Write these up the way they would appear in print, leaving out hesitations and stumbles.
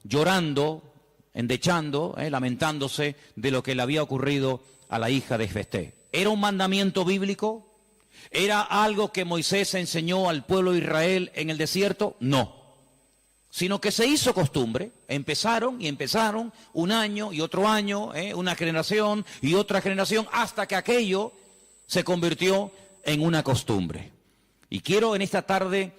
llorando, endechando, lamentándose de lo que le había ocurrido a la hija de Jefté. ¿Era un mandamiento bíblico? ¿Era algo que Moisés enseñó al pueblo de Israel en el desierto? No. Sino que se hizo costumbre. Empezaron un año y otro año, una generación y otra generación, hasta que aquello se convirtió en una costumbre. Y quiero en esta tarde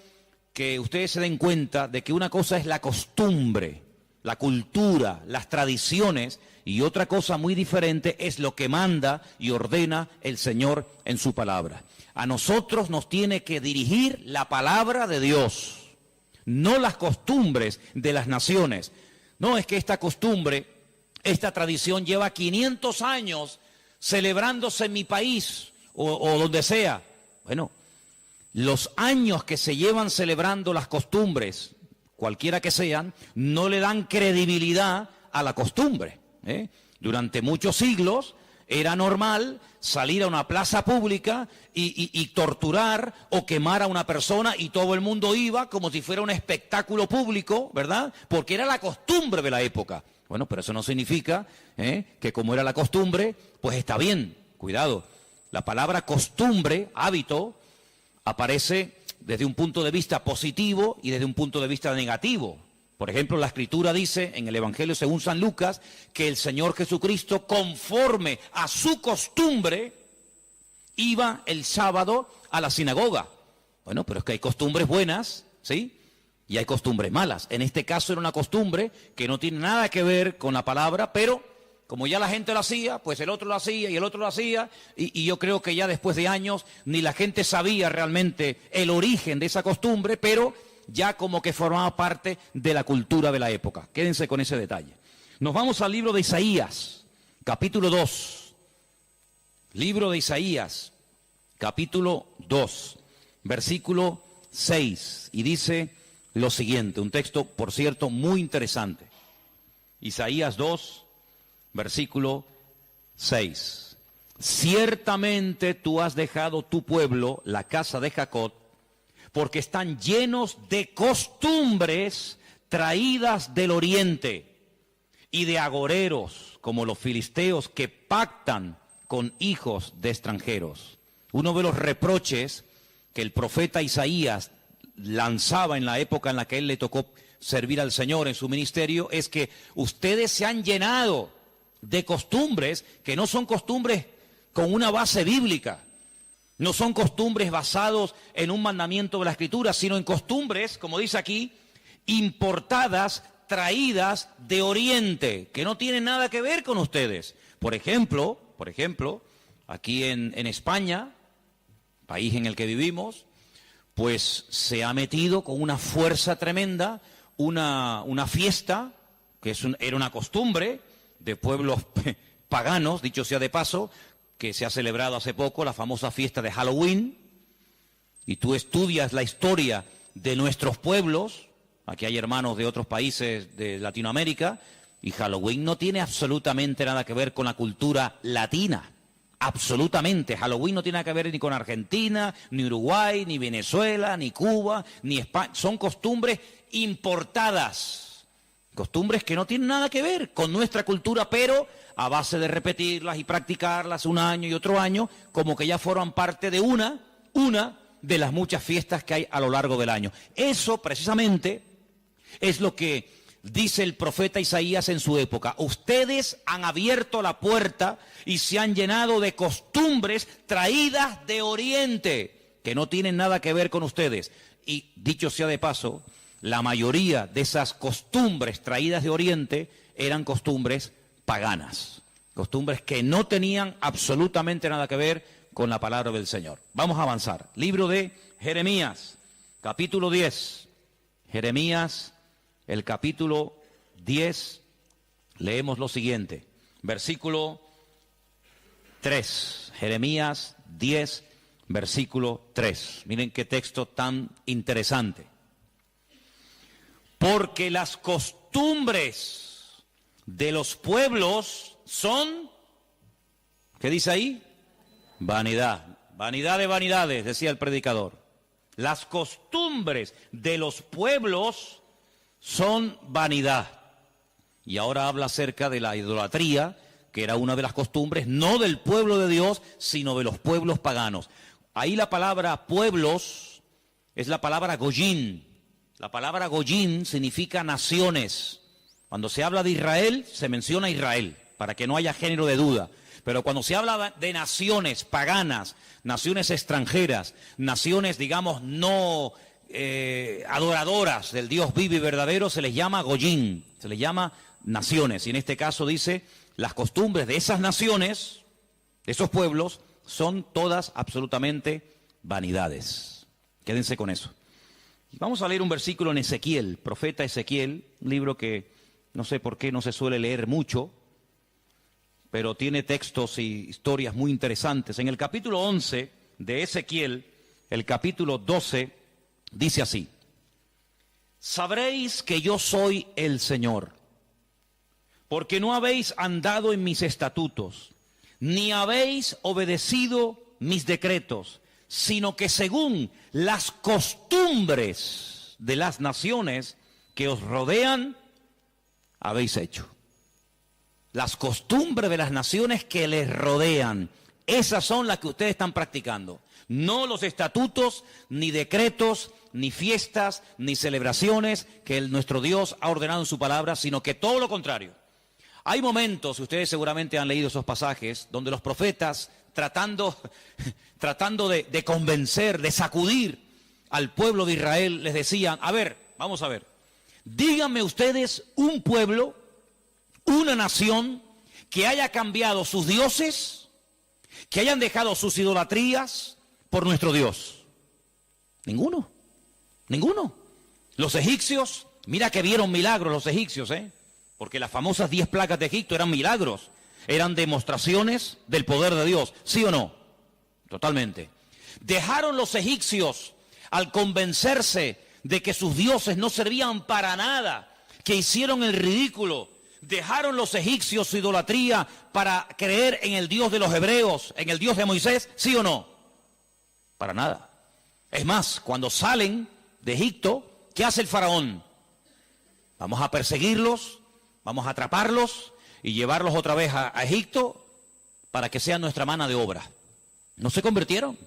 que ustedes se den cuenta de que una cosa es la costumbre, la cultura, las tradiciones, y otra cosa muy diferente es lo que manda y ordena el Señor en su palabra. A nosotros nos tiene que dirigir la palabra de Dios, no las costumbres de las naciones. No es que esta costumbre, esta tradición lleva 500 años celebrándose en mi país o donde sea. Bueno, los años que se llevan celebrando las costumbres, cualquiera que sean, no le dan credibilidad a la costumbre. Durante muchos siglos era normal salir a una plaza pública y torturar o quemar a una persona, y todo el mundo iba como si fuera un espectáculo público, ¿verdad? Porque era la costumbre de la época. Bueno, pero eso no significa que como era la costumbre, pues está bien. Cuidado, la palabra costumbre, hábito, aparece desde un punto de vista positivo y desde un punto de vista negativo. Por ejemplo, la Escritura dice en el Evangelio según San Lucas que el Señor Jesucristo, conforme a su costumbre, iba el sábado a la sinagoga. Bueno, pero es que hay costumbres buenas, ¿sí? Y hay costumbres malas. En este caso era una costumbre que no tiene nada que ver con la palabra, pero como ya la gente lo hacía, pues el otro lo hacía y el otro lo hacía, y yo creo que ya después de años ni la gente sabía realmente el origen de esa costumbre, pero ya como que formaba parte de la cultura de la época. Quédense con ese detalle. Nos vamos al libro de Isaías, capítulo 2. Libro de Isaías, capítulo 2, versículo 6. Y dice lo siguiente, un texto, por cierto, muy interesante. Isaías 2, versículo 6. Ciertamente tú has dejado tu pueblo, la casa de Jacob, porque están llenos de costumbres traídas del oriente y de agoreros, como los filisteos que pactan con hijos de extranjeros. Uno de los reproches que el profeta Isaías lanzaba en la época en la que él le tocó servir al Señor en su ministerio es que ustedes se han llenado de costumbres que no son costumbres con una base bíblica. No son costumbres basados en un mandamiento de la Escritura, sino en costumbres, como dice aquí, importadas, traídas de Oriente, que no tienen nada que ver con ustedes. Por ejemplo, aquí en España, país en el que vivimos, pues se ha metido con una fuerza tremenda una fiesta, que era una costumbre de pueblos paganos, dicho sea de paso, que se ha celebrado hace poco, la famosa fiesta de Halloween, y tú estudias la historia de nuestros pueblos, aquí hay hermanos de otros países de Latinoamérica, y Halloween no tiene absolutamente nada que ver con la cultura latina, absolutamente. Halloween no tiene nada que ver ni con Argentina, ni Uruguay, ni Venezuela, ni Cuba, ni España, son costumbres importadas, costumbres que no tienen nada que ver con nuestra cultura, pero a base de repetirlas y practicarlas un año y otro año, como que ya forman parte de una de las muchas fiestas que hay a lo largo del año. Eso precisamente es lo que dice el profeta Isaías en su época. Ustedes han abierto la puerta y se han llenado de costumbres traídas de Oriente, que no tienen nada que ver con ustedes. Y dicho sea de paso, la mayoría de esas costumbres traídas de Oriente eran costumbres paganas, costumbres que no tenían absolutamente nada que ver con la palabra del Señor. Vamos a avanzar. Libro de Jeremías, capítulo 10. Jeremías, el capítulo 10, leemos lo siguiente, versículo 3. Jeremías 10, versículo 3. Miren qué texto tan interesante. Porque las costumbres de los pueblos son, ¿qué dice ahí? Vanidad. Vanidad de vanidades, decía el predicador. Las costumbres de los pueblos son vanidad. Y ahora habla acerca de la idolatría, que era una de las costumbres, no del pueblo de Dios, sino de los pueblos paganos. Ahí la palabra pueblos es la palabra goyín. La palabra goyín significa naciones. Cuando se habla de Israel, se menciona Israel, para que no haya género de duda. Pero cuando se habla de naciones paganas, naciones extranjeras, naciones, digamos, no adoradoras del Dios vivo y verdadero, se les llama goyín, se les llama naciones. Y en este caso dice, las costumbres de esas naciones, de esos pueblos, son todas absolutamente vanidades. Quédense con eso. Y vamos a leer un versículo en Ezequiel, profeta Ezequiel, un libro que no sé por qué no se suele leer mucho, pero tiene textos y historias muy interesantes. En el capítulo 11 de Ezequiel, el capítulo 12, dice así: sabréis que yo soy el Señor, porque no habéis andado en mis estatutos, ni habéis obedecido mis decretos, sino que según las costumbres de las naciones que os rodean, habéis hecho. Las costumbres de las naciones que les rodean, esas son las que ustedes están practicando. No los estatutos, ni decretos, ni fiestas, ni celebraciones que nuestro Dios ha ordenado en su palabra, sino que todo lo contrario. Hay momentos, ustedes seguramente han leído esos pasajes, donde los profetas, tratando de convencer, de sacudir al pueblo de Israel, les decían: a ver, vamos a ver, díganme ustedes un pueblo, una nación que haya cambiado sus dioses, que hayan dejado sus idolatrías por nuestro Dios. Ninguno, ninguno. Los egipcios, mira que vieron milagros los egipcios, porque las famosas 10 plagas de Egipto eran milagros, eran demostraciones del poder de Dios, ¿sí o no? Totalmente. Dejaron los egipcios, al convencerse de que sus dioses no servían para nada, que hicieron el ridículo, dejaron los egipcios su idolatría para creer en el Dios de los hebreos, en el Dios de Moisés, ¿sí o no? Para nada. Es más, cuando salen de Egipto, ¿qué hace el faraón? Vamos a perseguirlos, vamos a atraparlos y llevarlos otra vez a Egipto para que sean nuestra mano de obra. No se convirtieron,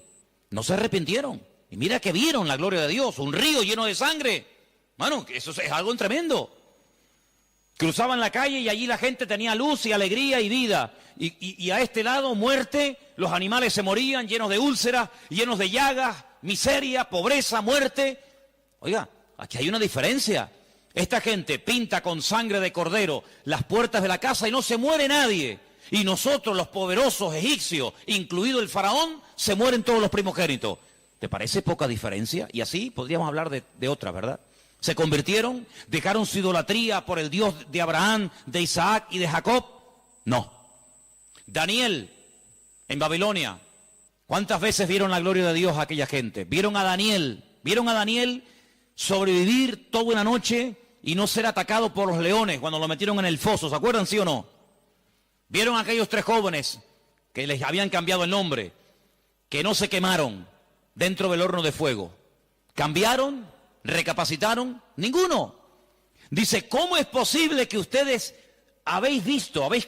no se arrepintieron. Y mira que vieron la gloria de Dios, un río lleno de sangre. Bueno, eso es algo tremendo. Cruzaban la calle y allí la gente tenía luz y alegría y vida. Y a este lado, muerte, los animales se morían llenos de úlceras, llenos de llagas, miseria, pobreza, muerte. Oiga, aquí hay una diferencia. Esta gente pinta con sangre de cordero las puertas de la casa y no se muere nadie. Y nosotros, los poderosos egipcios, incluido el faraón, se mueren todos los primogénitos. ¿Te parece poca diferencia? Y así podríamos hablar de otras, ¿verdad? Se convirtieron, dejaron su idolatría por el Dios de Abraham, de Isaac y de Jacob. No. Daniel, en Babilonia, ¿cuántas veces vieron la gloria de Dios a aquella gente? Vieron a Daniel sobrevivir toda una noche y no ser atacado por los leones cuando lo metieron en el foso. ¿Se acuerdan, sí o no? Vieron a aquellos 3 jóvenes que les habían cambiado el nombre, que no se quemaron dentro del horno de fuego. ¿Cambiaron? ¿Recapacitaron? Ninguno. Dice, ¿cómo es posible que ustedes habéis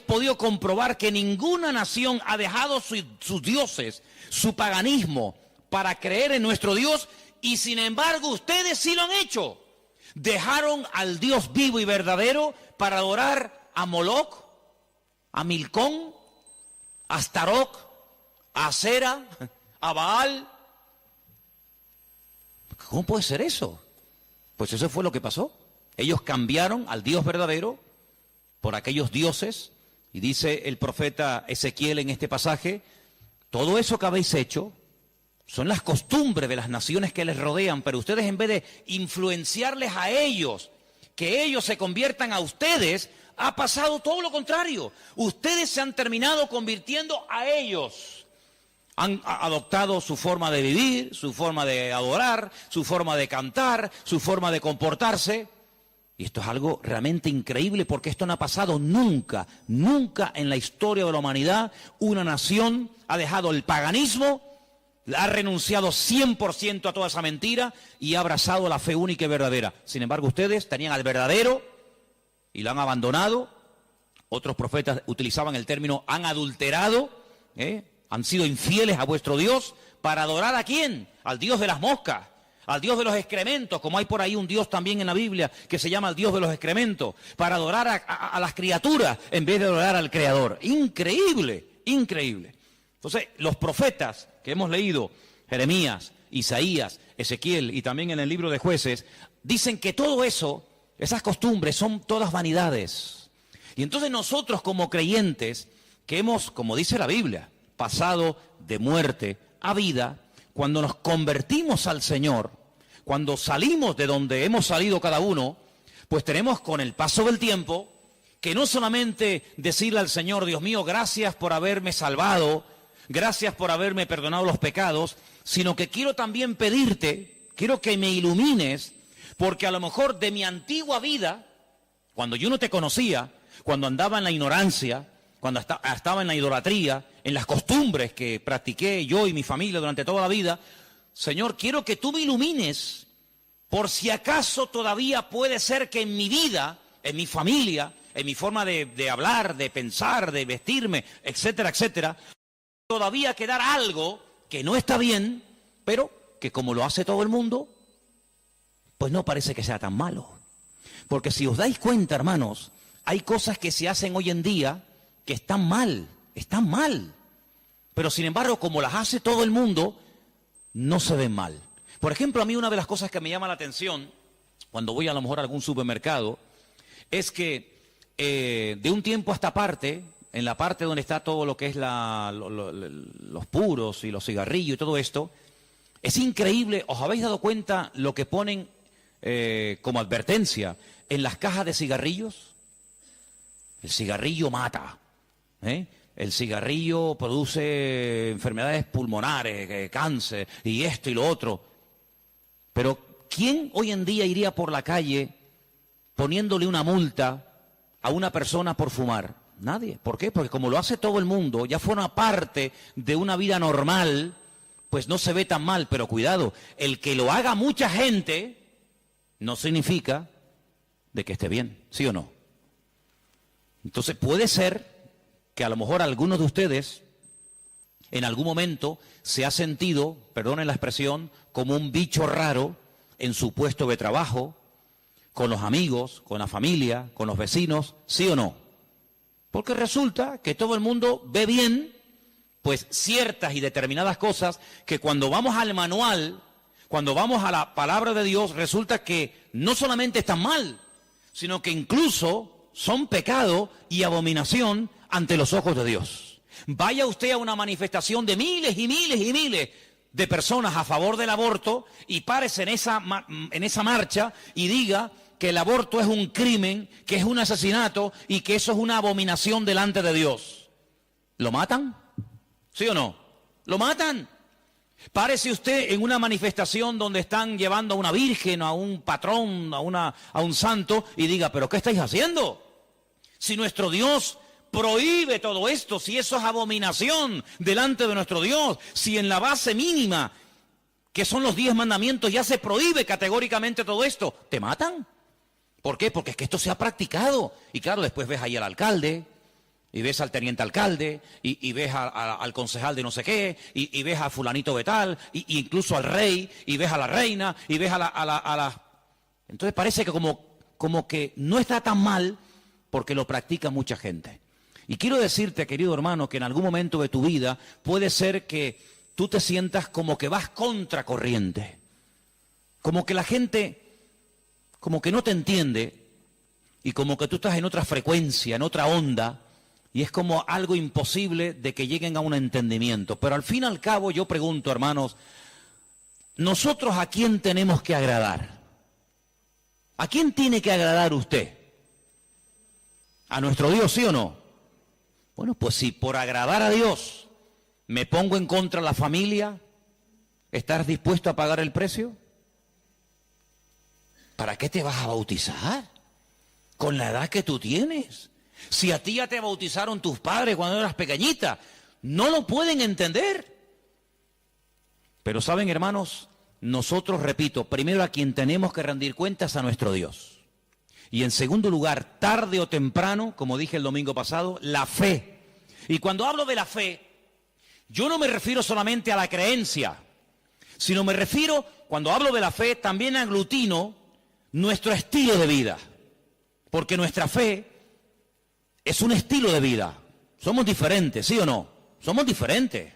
podido comprobar que ninguna nación ha dejado sus dioses, su paganismo, para creer en nuestro Dios, y sin embargo ustedes sí lo han hecho? Dejaron al Dios vivo y verdadero para adorar a Moloch, a Milcón, a Astaroth, a Asera, a Baal. ¿Cómo puede ser eso? Pues eso fue lo que pasó. Ellos cambiaron al Dios verdadero por aquellos dioses, y dice el profeta Ezequiel en este pasaje, todo eso que habéis hecho son las costumbres de las naciones que les rodean, pero ustedes, en vez de influenciarles a ellos, que ellos se conviertan a ustedes, ha pasado todo lo contrario. Ustedes se han terminado convirtiendo a ellos. Han adoptado su forma de vivir, su forma de adorar, su forma de cantar, su forma de comportarse. Y esto es algo realmente increíble, porque esto no ha pasado nunca, nunca en la historia de la humanidad. Una nación ha dejado el paganismo, ha renunciado 100% a toda esa mentira y ha abrazado la fe única y verdadera. Sin embargo, ustedes tenían al verdadero y la han abandonado. Otros profetas utilizaban el término han adulterado, han sido infieles a vuestro Dios. ¿Para adorar a quién? Al Dios de las moscas, al Dios de los excrementos, como hay por ahí un Dios también en la Biblia que se llama el Dios de los excrementos, para adorar a las criaturas en vez de adorar al Creador. Increíble, increíble. Entonces, los profetas que hemos leído, Jeremías, Isaías, Ezequiel y también en el libro de Jueces, dicen que todo eso, esas costumbres son todas vanidades. Y entonces nosotros como creyentes, que hemos, como dice la Biblia, pasado de muerte a vida, cuando nos convertimos al Señor, cuando salimos de donde hemos salido cada uno, pues tenemos con el paso del tiempo que no solamente decirle al Señor, Dios mío, gracias por haberme salvado, gracias por haberme perdonado los pecados, sino que quiero también pedirte, quiero que me ilumines, porque a lo mejor de mi antigua vida, cuando yo no te conocía, cuando andaba en la ignorancia, cuando estaba en la idolatría, en las costumbres que practiqué yo y mi familia durante toda la vida, Señor, quiero que tú me ilumines, por si acaso todavía puede ser que en mi vida, en mi familia, en mi forma de hablar, de pensar, de vestirme, etcétera, etcétera, todavía quedar algo que no está bien, pero que como lo hace todo el mundo, pues no parece que sea tan malo. Porque si os dais cuenta, hermanos, hay cosas que se hacen hoy en día que están mal. Pero sin embargo, como las hace todo el mundo, no se ven mal. Por ejemplo, a mí una de las cosas que me llama la atención, cuando voy a lo mejor a algún supermercado, es que de un tiempo a esta parte, en la parte donde está todo lo que es los puros y los cigarrillos y todo esto, es increíble. ¿Os habéis dado cuenta lo que ponen como advertencia en las cajas de cigarrillos? El cigarrillo mata, el cigarrillo produce enfermedades pulmonares, cáncer y esto y lo otro. Pero ¿quién hoy en día iría por la calle poniéndole una multa a una persona por fumar? Nadie. ¿Por qué? Porque como lo hace todo el mundo, ya forma parte de una vida normal, pues no se ve tan mal. Pero cuidado, el que lo haga mucha gente no significa de que esté bien, ¿sí o no? Entonces puede ser que a lo mejor algunos de ustedes en algún momento se ha sentido, perdonen la expresión, como un bicho raro en su puesto de trabajo, con los amigos, con la familia, con los vecinos, ¿sí o no? Porque resulta que todo el mundo ve bien, pues ciertas y determinadas cosas que cuando vamos al manual, cuando vamos a la palabra de Dios, resulta que no solamente están mal, sino que incluso son pecado y abominación ante los ojos de Dios. Vaya usted a una manifestación de miles y miles y miles de personas a favor del aborto y párese en esa marcha y diga que el aborto es un crimen, que es un asesinato y que eso es una abominación delante de Dios. ¿Lo matan? ¿Sí o no? ¿Lo matan? Párese usted en una manifestación donde están llevando a una virgen, a un patrón, a un santo y diga, ¿pero qué estáis haciendo? Si nuestro Dios prohíbe todo esto, si eso es abominación delante de nuestro Dios, si en la base mínima, que son los 10 mandamientos, ya se prohíbe categóricamente todo esto, ¿te matan? ¿Por qué? Porque es que esto se ha practicado. Y claro, después ves ahí al alcalde, y ves al teniente alcalde, y ves al concejal de no sé qué, y ves a fulanito de tal, y incluso al rey, y ves a la reina, y ves a la... Entonces parece que como que no está tan mal porque lo practica mucha gente. Y quiero decirte, querido hermano, que en algún momento de tu vida puede ser que tú te sientas como que vas contra corriente, como que la gente como que no te entiende y como que tú estás en otra frecuencia, en otra onda, y es como algo imposible de que lleguen a un entendimiento. Pero al fin y al cabo yo pregunto, hermanos, ¿nosotros a quién tenemos que agradar? ¿A quién tiene que agradar usted? ¿A nuestro Dios, sí o no? Bueno, pues si por agradar a Dios me pongo en contra de la familia, ¿estás dispuesto a pagar el precio? ¿Para qué te vas a bautizar? Con la edad que tú tienes. Si a ti ya te bautizaron tus padres cuando eras pequeñita, no lo pueden entender. Pero saben, hermanos, nosotros, repito, primero a quien tenemos que rendir cuentas a nuestro Dios. Y en segundo lugar, tarde o temprano, como dije el domingo pasado, la fe. Y cuando hablo de la fe, yo no me refiero solamente a la creencia, sino me refiero, cuando hablo de la fe, también aglutino nuestro estilo de vida. Porque nuestra fe es un estilo de vida. Somos diferentes, ¿sí o no? Somos diferentes.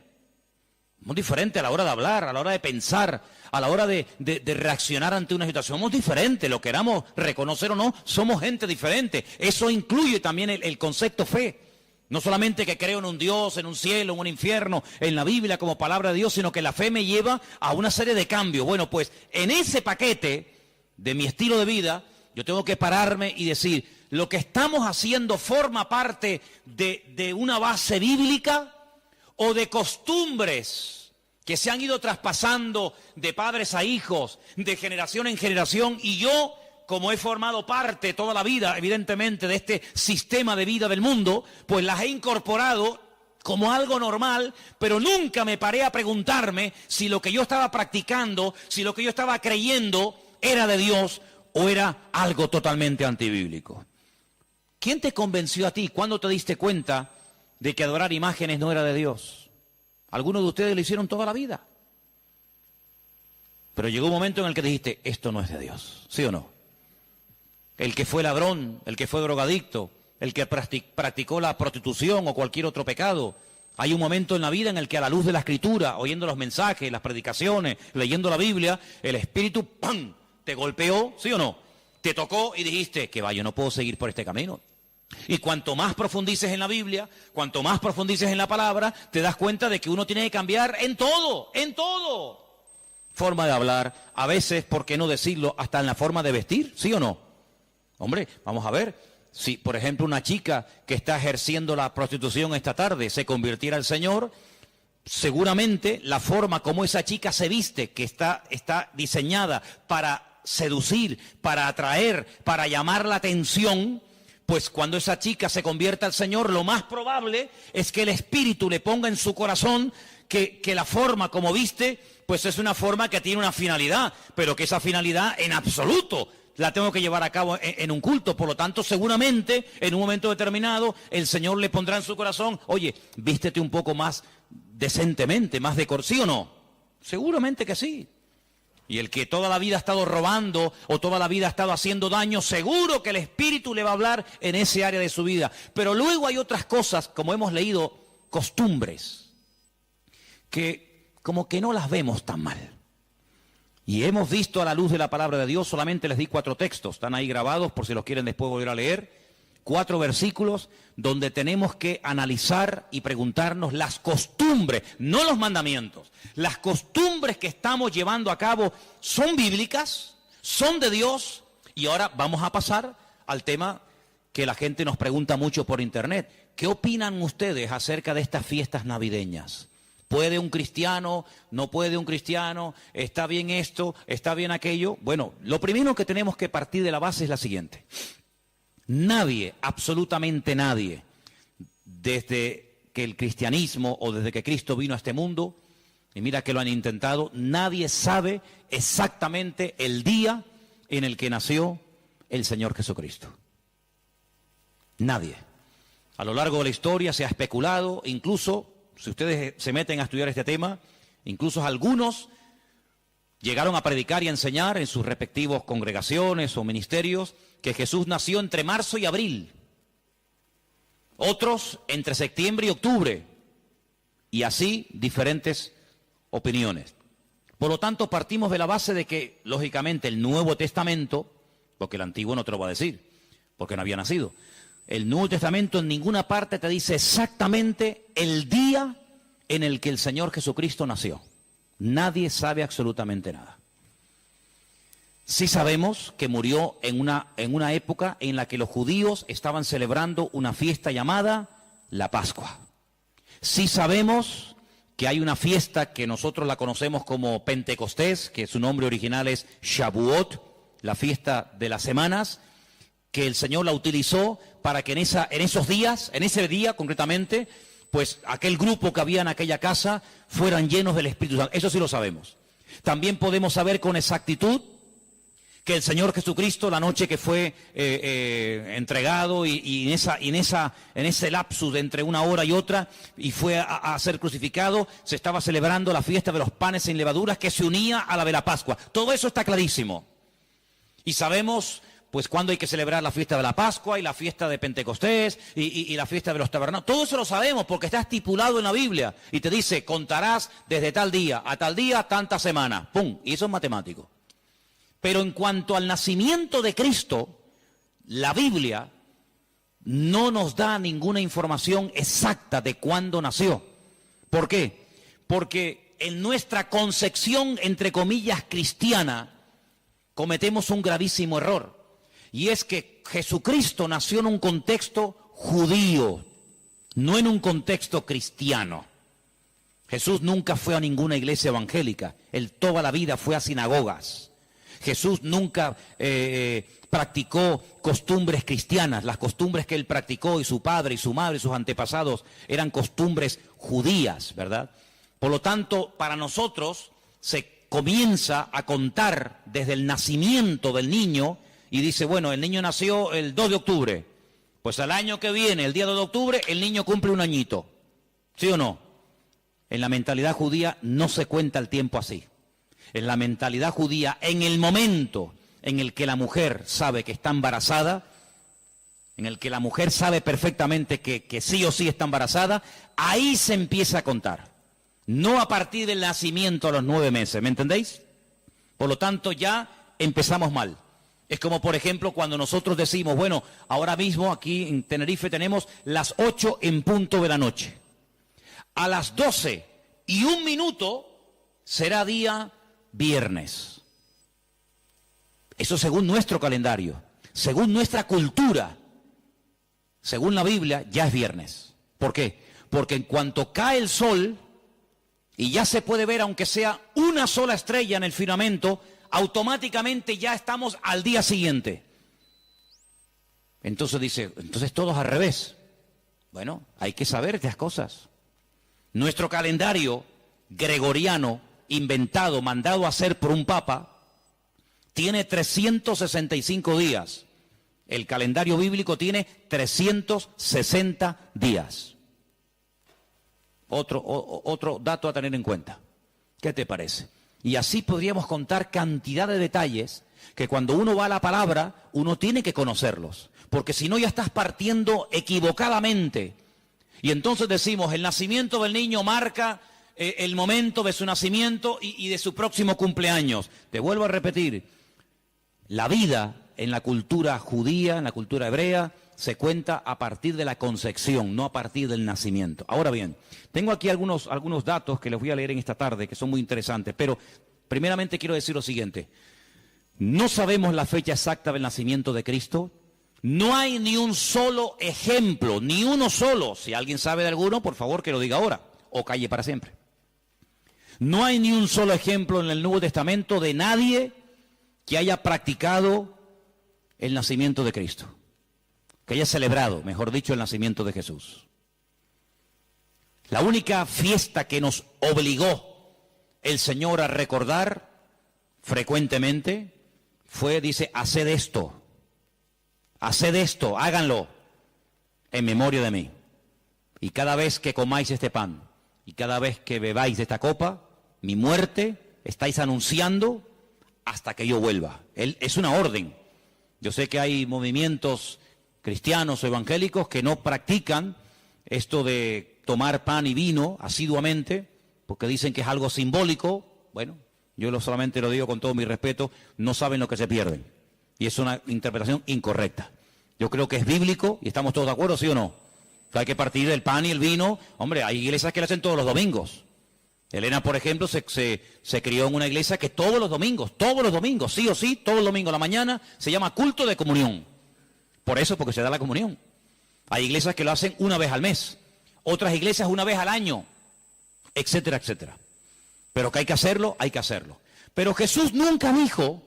Somos diferentes a la hora de hablar, a la hora de pensar, a la hora de reaccionar ante una situación. Somos diferentes, lo queramos reconocer o no, somos gente diferente. Eso incluye también el concepto fe. No solamente que creo en un Dios, en un cielo, en un infierno, en la Biblia como palabra de Dios, sino que la fe me lleva a una serie de cambios. Bueno, pues en ese paquete de mi estilo de vida, yo tengo que pararme y decir, lo que estamos haciendo forma parte de una base bíblica o de costumbres que se han ido traspasando de padres a hijos, de generación en generación, y yo, como he formado parte toda la vida, evidentemente, de este sistema de vida del mundo, pues las he incorporado como algo normal, pero nunca me paré a preguntarme si lo que yo estaba practicando, si lo que yo estaba creyendo era de Dios o era algo totalmente antibíblico. ¿Quién te convenció a ti? ¿Cuándo te diste cuenta de que adorar imágenes no era de Dios? Algunos de ustedes lo hicieron toda la vida. Pero llegó un momento en el que dijiste, esto no es de Dios, ¿sí o no? El que fue ladrón, el que fue drogadicto, el que practicó la prostitución o cualquier otro pecado. Hay un momento en la vida en el que a la luz de la Escritura, oyendo los mensajes, las predicaciones, leyendo la Biblia, el Espíritu, ¡pam!, te golpeó, ¿sí o no? Te tocó y dijiste, que va, yo no puedo seguir por este camino. Y cuanto más profundices en la Biblia, cuanto más profundices en la palabra, te das cuenta de que uno tiene que cambiar en todo, en todo. Forma de hablar, a veces, ¿por qué no decirlo?, hasta en la forma de vestir, ¿sí o no? Hombre, vamos a ver, si por ejemplo una chica que está ejerciendo la prostitución esta tarde se convirtiera al Señor, seguramente la forma como esa chica se viste, que está diseñada para seducir, para atraer, para llamar la atención, pues cuando esa chica se convierta al Señor, lo más probable es que el Espíritu le ponga en su corazón que la forma como viste, pues es una forma que tiene una finalidad, pero que esa finalidad en absoluto la tengo que llevar a cabo en un culto. Por lo tanto, seguramente, en un momento determinado, el Señor le pondrá en su corazón, oye, vístete un poco más decentemente, más ¿sí o no? Seguramente que sí. Y el que toda la vida ha estado robando o toda la vida ha estado haciendo daño, seguro que el Espíritu le va a hablar en ese área de su vida. Pero luego hay otras cosas, como hemos leído, costumbres, que como que no las vemos tan mal. Y hemos visto a la luz de la palabra de Dios, solamente les di 4 textos, están ahí grabados por si los quieren después volver a leer, 4 versículos donde tenemos que analizar y preguntarnos las costumbres, no los mandamientos, las costumbres que estamos llevando a cabo son bíblicas, son de Dios. Y ahora vamos a pasar al tema que la gente nos pregunta mucho por internet. ¿Qué opinan ustedes acerca de estas fiestas navideñas? ¿Puede un cristiano? ¿No puede un cristiano? ¿Está bien esto? ¿Está bien aquello? Bueno, lo primero que tenemos que partir de la base es la siguiente. Nadie, absolutamente nadie, desde que el cristianismo o desde que Cristo vino a este mundo, y mira que lo han intentado, nadie sabe exactamente el día en el que nació el Señor Jesucristo. Nadie. A lo largo de la historia se ha especulado, incluso, si ustedes se meten a estudiar este tema, incluso algunos llegaron a predicar y a enseñar en sus respectivos congregaciones o ministerios que Jesús nació entre marzo y abril. Otros entre septiembre y octubre. Y así diferentes opiniones. Por lo tanto, partimos de la base de que, lógicamente, el Nuevo Testamento, porque el Antiguo no te lo va a decir, porque no había nacido, el Nuevo Testamento en ninguna parte te dice exactamente el día en el que el Señor Jesucristo nació. Nadie sabe absolutamente nada. Sí sabemos que murió en una época en la que los judíos estaban celebrando una fiesta llamada la Pascua. Sí sabemos que hay una fiesta que nosotros la conocemos como Pentecostés, que su nombre original es Shavuot, la fiesta de las semanas, que el Señor la utilizó para que en esos días, en ese día concretamente, pues aquel grupo que había en aquella casa fueran llenos del Espíritu Santo. Eso sí lo sabemos. También podemos saber con exactitud que el Señor Jesucristo, la noche que fue entregado y en ese lapsus de entre una hora y otra, y fue a ser crucificado, se estaba celebrando la fiesta de los panes sin levaduras que se unía a la de la Pascua. Todo eso está clarísimo. Y sabemos pues cuándo hay que celebrar la fiesta de la Pascua y la fiesta de Pentecostés y la fiesta de los tabernáculos. Todo eso lo sabemos porque está estipulado en la Biblia. Y te dice, contarás desde tal día a tal día, tanta semana. ¡Pum! Y eso es matemático. Pero en cuanto al nacimiento de Cristo, la Biblia no nos da ninguna información exacta de cuándo nació. ¿Por qué? Porque en nuestra concepción, entre comillas, cristiana, cometemos un gravísimo error. Y es que Jesucristo nació en un contexto judío, no en un contexto cristiano. Jesús nunca fue a ninguna iglesia evangélica, él toda la vida fue a sinagogas. Jesús nunca practicó costumbres cristianas. Las costumbres que él practicó y su padre y su madre y sus antepasados eran costumbres judías, ¿verdad? Por lo tanto, para nosotros se comienza a contar desde el nacimiento del niño y dice, bueno, el niño nació el 2 de octubre. Pues al año que viene, el día 2 de octubre, el niño cumple un añito. ¿Sí o no? En la mentalidad judía no se cuenta el tiempo así. En la mentalidad judía, en el momento en el que la mujer sabe que está embarazada, en el que la mujer sabe perfectamente que sí o sí está embarazada, ahí se empieza a contar. No a partir del nacimiento a los 9 meses, ¿me entendéis? Por lo tanto, ya empezamos mal. Es como, por ejemplo, cuando nosotros decimos, bueno, ahora mismo aquí en Tenerife tenemos las 8 en punto de la noche. A las 12:01 será día viernes. Eso según nuestro calendario, según nuestra cultura, según la Biblia, ya es viernes. ¿Por qué? Porque en cuanto cae el sol y ya se puede ver, aunque sea una sola estrella en el firmamento, automáticamente ya estamos al día siguiente. Entonces dice, entonces todos al revés. Bueno, hay que saber estas cosas. Nuestro calendario gregoriano, inventado, mandado a hacer por un papa, tiene 365 días. El calendario bíblico tiene 360 días. Otro dato a tener en cuenta. ¿Qué te parece? Y así podríamos contar cantidad de detalles que cuando uno va a la palabra, uno tiene que conocerlos. Porque si no ya estás partiendo equivocadamente. Y entonces decimos, el nacimiento del niño marca el momento de su nacimiento y de su próximo cumpleaños. Te vuelvo a repetir, la vida en la cultura judía, en la cultura hebrea, se cuenta a partir de la concepción, no a partir del nacimiento. Ahora bien, tengo aquí algunos datos que les voy a leer en esta tarde, que son muy interesantes, pero primeramente quiero decir lo siguiente. No sabemos la fecha exacta del nacimiento de Cristo. No hay ni un solo ejemplo, ni uno solo. Si alguien sabe de alguno, por favor que lo diga ahora, o calle para siempre. No hay ni un solo ejemplo en el Nuevo Testamento de nadie que haya practicado el nacimiento de Cristo, que haya celebrado, mejor dicho, el nacimiento de Jesús. La única fiesta que nos obligó el Señor a recordar frecuentemente fue, dice, haced esto, háganlo en memoria de mí. Y cada vez que comáis este pan y cada vez que bebáis de esta copa, mi muerte estáis anunciando hasta que yo vuelva. Es una orden. Yo sé que hay movimientos cristianos o evangélicos que no practican esto de tomar pan y vino asiduamente, porque dicen que es algo simbólico. Bueno, yo solamente lo digo con todo mi respeto, no saben lo que se pierden. Y es una interpretación incorrecta. Yo creo que es bíblico y estamos todos de acuerdo, ¿sí o no? Que hay que partir del pan y el vino. Hombre, hay iglesias que lo hacen todos los domingos. Elena, por ejemplo, se crió en una iglesia que todos los domingos, sí o sí, todos los domingos a la mañana, se llama culto de comunión. Por eso, porque se da la comunión. Hay iglesias que lo hacen una vez al mes, otras iglesias una vez al año, etcétera, etcétera. Pero que hay que hacerlo, hay que hacerlo. Pero Jesús nunca dijo,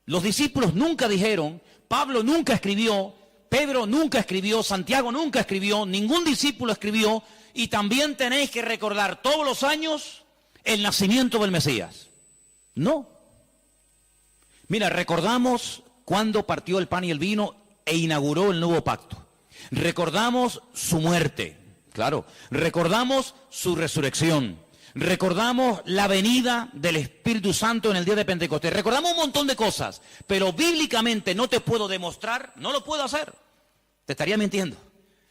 los discípulos nunca dijeron, Pablo nunca escribió, Pedro nunca escribió, Santiago nunca escribió, ningún discípulo escribió, y también tenéis que recordar todos los años el nacimiento del Mesías. No. Mira, recordamos cuando partió el pan y el vino e inauguró el nuevo pacto. Recordamos su muerte, claro. Recordamos su resurrección. Recordamos la venida del Espíritu Santo en el día de Pentecostés. Recordamos un montón de cosas, pero bíblicamente no te puedo demostrar, no lo puedo hacer. Te estaría mintiendo.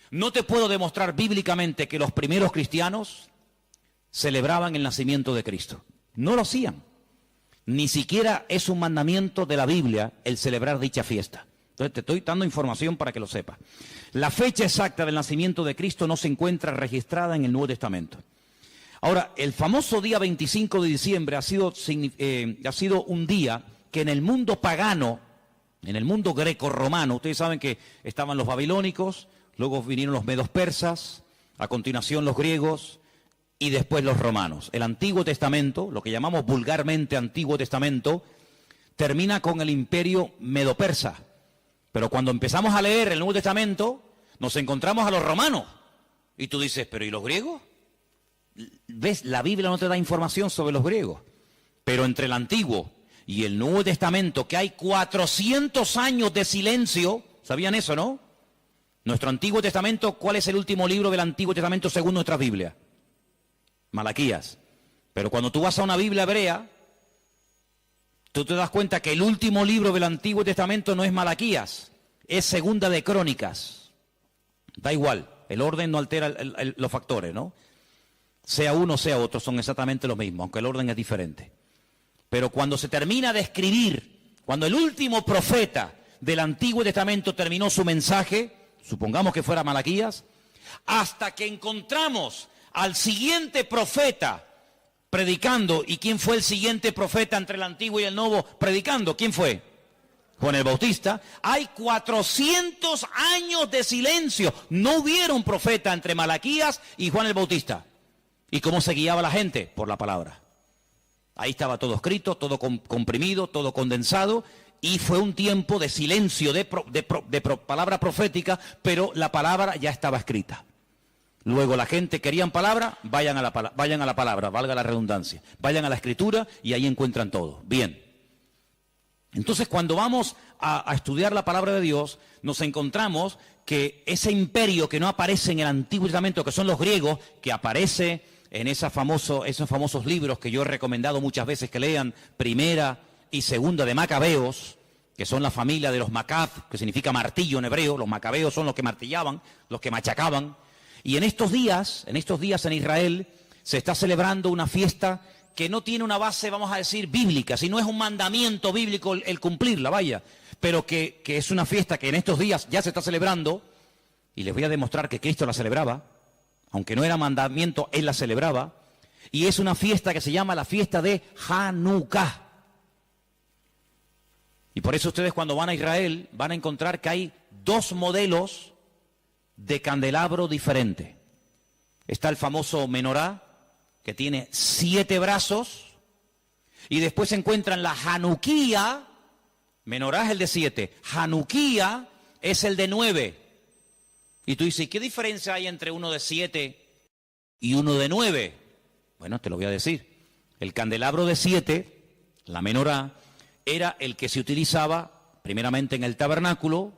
No te puedo demostrar bíblicamente que los primeros cristianos celebraban el nacimiento de Cristo. No lo hacían. Ni siquiera es un mandamiento de la Biblia el celebrar dicha fiesta. Entonces te estoy dando información para que lo sepas. La fecha exacta del nacimiento de Cristo no se encuentra registrada en el Nuevo Testamento. Ahora, el famoso día 25 de diciembre ha sido un día que en el mundo pagano, en el mundo greco-romano, ustedes saben que estaban los babilónicos, luego vinieron los medos persas, a continuación los griegos y después los romanos. El Antiguo Testamento, lo que llamamos vulgarmente Antiguo Testamento, termina con el imperio medo-persa. Pero cuando empezamos a leer el Nuevo Testamento, nos encontramos a los romanos. Y tú dices, ¿pero y los griegos? ¿Ves? La Biblia no te da información sobre los griegos. Pero entre el Antiguo y el Nuevo Testamento, que hay 400 años de silencio, ¿sabían eso, no? Nuestro Antiguo Testamento, ¿cuál es el último libro del Antiguo Testamento según nuestra Biblia? Malaquías. Pero cuando tú vas a una Biblia hebrea, tú te das cuenta que el último libro del Antiguo Testamento no es Malaquías, es Segunda de Crónicas. Da igual, el orden no altera los factores, ¿no? Sea uno, sea otro, son exactamente los mismos, aunque el orden es diferente. Pero cuando se termina de escribir, cuando el último profeta del Antiguo Testamento terminó su mensaje, supongamos que fuera Malaquías, hasta que encontramos al siguiente profeta predicando. ¿Y quién fue el siguiente profeta entre el Antiguo y el Nuevo predicando? ¿Quién fue? Juan el Bautista. Hay 400 años de silencio. No hubieron profeta entre Malaquías y Juan el Bautista. ¿Y cómo se guiaba la gente? Por la palabra. Ahí estaba todo escrito, todo comprimido, todo condensado, y fue un tiempo de silencio, de palabra profética, pero la palabra ya estaba escrita. Luego la gente querían palabra, vayan a la palabra, valga la redundancia. Vayan a la escritura y ahí encuentran todo. Bien. Entonces cuando vamos a estudiar la palabra de Dios, nos encontramos que ese imperio que no aparece en el Antiguo Testamento, que son los griegos, que aparece en esos famosos libros que yo he recomendado muchas veces que lean, Primera y Segunda de Macabeos, que son la familia de los Macab, que significa martillo en hebreo. Los macabeos son los que martillaban, los que machacaban. Y en estos días en Israel se está celebrando una fiesta que no tiene una base, vamos a decir, bíblica, sino es un mandamiento bíblico el cumplirla, vaya, pero que es una fiesta que en estos días ya se está celebrando, y les voy a demostrar que Cristo la celebraba, aunque no era mandamiento, Él la celebraba, y es una fiesta que se llama la fiesta de Hanukkah. Y por eso ustedes cuando van a Israel van a encontrar que hay dos modelos de candelabro diferente. Está el famoso menorá, que tiene 7 brazos, y después se encuentran la Hanukkía. Menorá es el de 7, Hanukkía es el de 9. Y tú dices, ¿qué diferencia hay entre uno de 7 y uno de 9? Bueno, te lo voy a decir. El candelabro de 7, la menorá, era el que se utilizaba primeramente en el tabernáculo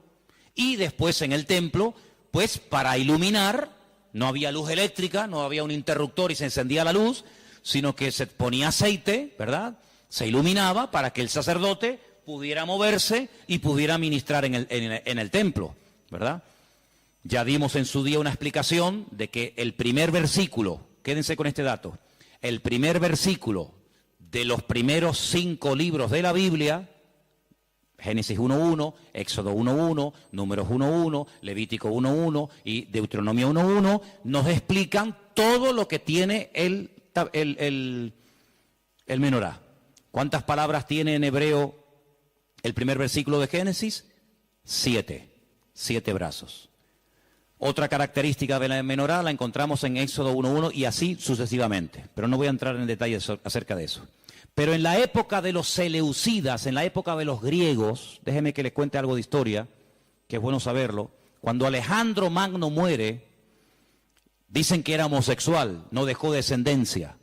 y después en el templo, pues para iluminar. No había luz eléctrica, no había un interruptor y se encendía la luz, sino que se ponía aceite, ¿verdad? Se iluminaba para que el sacerdote pudiera moverse y pudiera ministrar en el templo, ¿verdad? Ya dimos en su día una explicación de que el primer versículo, quédense con este dato, el primer versículo de los primeros 5 libros de la Biblia, Génesis 1.1, Éxodo 1.1, Números 1.1, Levítico 1.1 y Deuteronomio 1.1, nos explican todo lo que tiene el menorá. ¿Cuántas palabras tiene en hebreo el primer versículo de Génesis? 7 brazos. Otra característica de la menorá la encontramos en Éxodo 1.1 y así sucesivamente, pero no voy a entrar en detalles acerca de eso. Pero en la época de los seleucidas, en la época de los griegos, déjeme que les cuente algo de historia, que es bueno saberlo. Cuando Alejandro Magno muere, dicen que era homosexual, no dejó descendencia.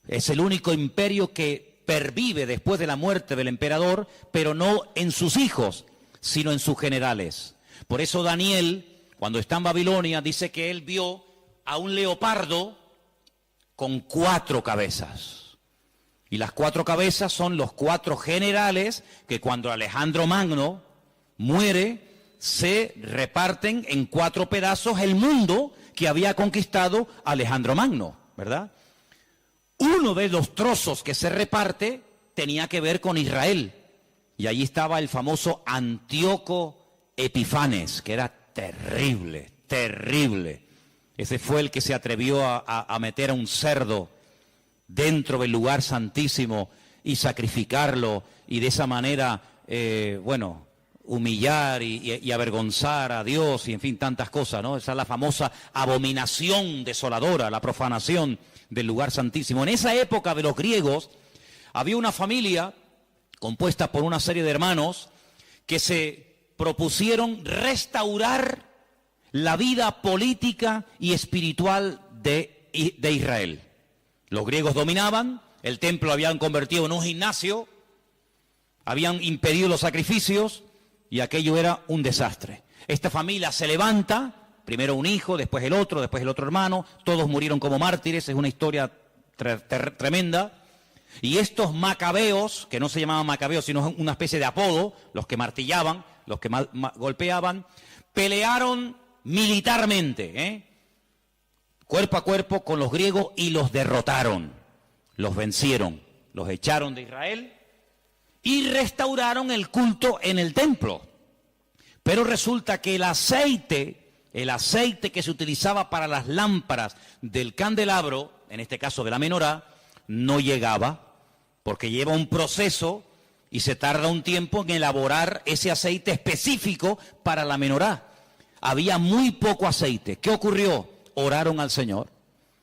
Es el único imperio que pervive después de la muerte del emperador, pero no en sus hijos, sino en sus generales. Por eso Daniel, cuando está en Babilonia, dice que él vio a un leopardo con 4 cabezas. Y las 4 cabezas son los 4 generales que cuando Alejandro Magno muere, se reparten en 4 pedazos el mundo que había conquistado Alejandro Magno, ¿verdad? Uno de los trozos que se reparte tenía que ver con Israel. Y allí estaba el famoso Antíoco Epifanes, que era terrible, terrible. Ese fue el que se atrevió a meter a un cerdo dentro del lugar santísimo y sacrificarlo, y de esa manera, humillar y avergonzar a Dios, y en fin, tantas cosas, ¿no? Esa es la famosa abominación desoladora, la profanación del lugar santísimo. En esa época de los griegos había una familia compuesta por una serie de hermanos que se propusieron restaurar la vida política y espiritual de Israel. Los griegos dominaban, el templo lo habían convertido en un gimnasio, habían impedido los sacrificios y aquello era un desastre. Esta familia se levanta, primero un hijo, después el otro hermano, todos murieron como mártires, es una historia tremenda. Y estos macabeos, que no se llamaban macabeos, sino una especie de apodo, los que martillaban, los que golpeaban, pelearon militarmente, cuerpo a cuerpo con los griegos y los derrotaron, los vencieron, los echaron de Israel y restauraron el culto en el templo. Pero resulta que el aceite que se utilizaba para las lámparas del candelabro, en este caso de la menorá, no llegaba, porque lleva un proceso y se tarda un tiempo en elaborar ese aceite específico para la menorá. Había muy poco aceite. ¿Qué ocurrió? Oraron al Señor